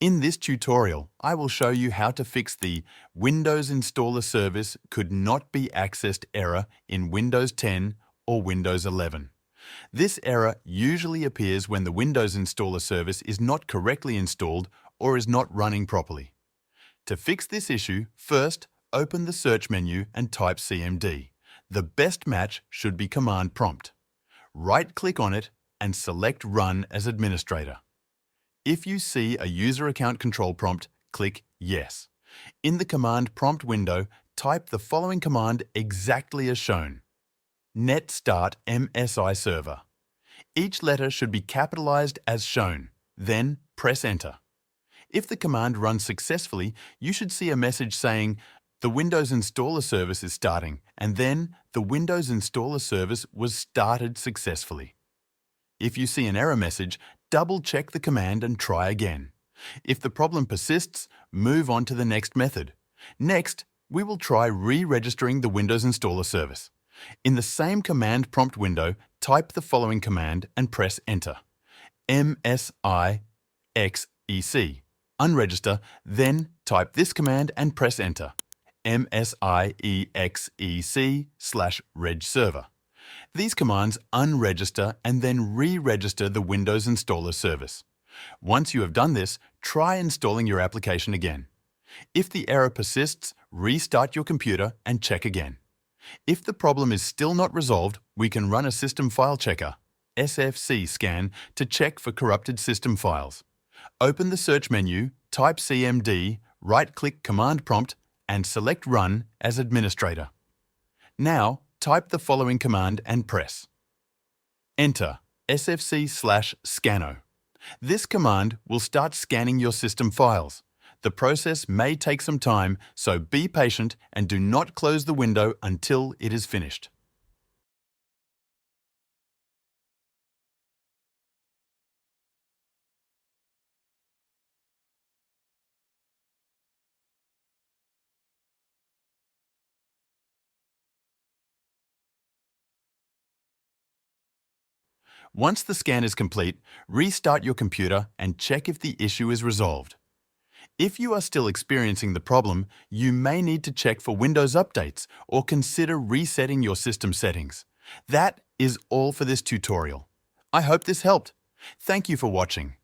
In this tutorial, I will show you how to fix the Windows Installer Service could not be accessed error in Windows 10 or Windows 11. This error usually appears when the Windows Installer Service is not correctly installed or is not running properly. To fix this issue, first, open the search menu and type CMD. The best match should be Command Prompt. Right-click on it and select Run as Administrator. If you see a user account control prompt, click Yes. In the Command Prompt window, type the following command exactly as shown. Net start MSI server. Each letter should be capitalized as shown, then press Enter. If the command runs successfully, you should see a message saying, "The Windows Installer Service is starting," and then "The Windows Installer Service was started successfully." If you see an error message, double-check the command and try again. If the problem persists, move on to the next method. Next, we will try re-registering the Windows Installer Service. In the same Command Prompt window, type the following command and press Enter. MSIXEC. Unregister, then type this command and press Enter. MSIEXEC/regserver. These commands unregister and then re-register the Windows Installer Service. Once you have done this, try installing your application again. If the error persists, restart your computer and check again. If the problem is still not resolved, we can run a System File Checker, SFC scan, to check for corrupted system files. Open the search menu, type CMD, right-click Command Prompt, and select Run as Administrator. Now, type the following command and press. Enter SFC/scanno. This command will start scanning your system files. The process may take some time, so be patient and do not close the window until it is finished. Once the scan is complete, restart your computer and check if the issue is resolved. If you are still experiencing the problem, you may need to check for Windows updates or consider resetting your system settings. That is all for this tutorial. I hope this helped. Thank you for watching.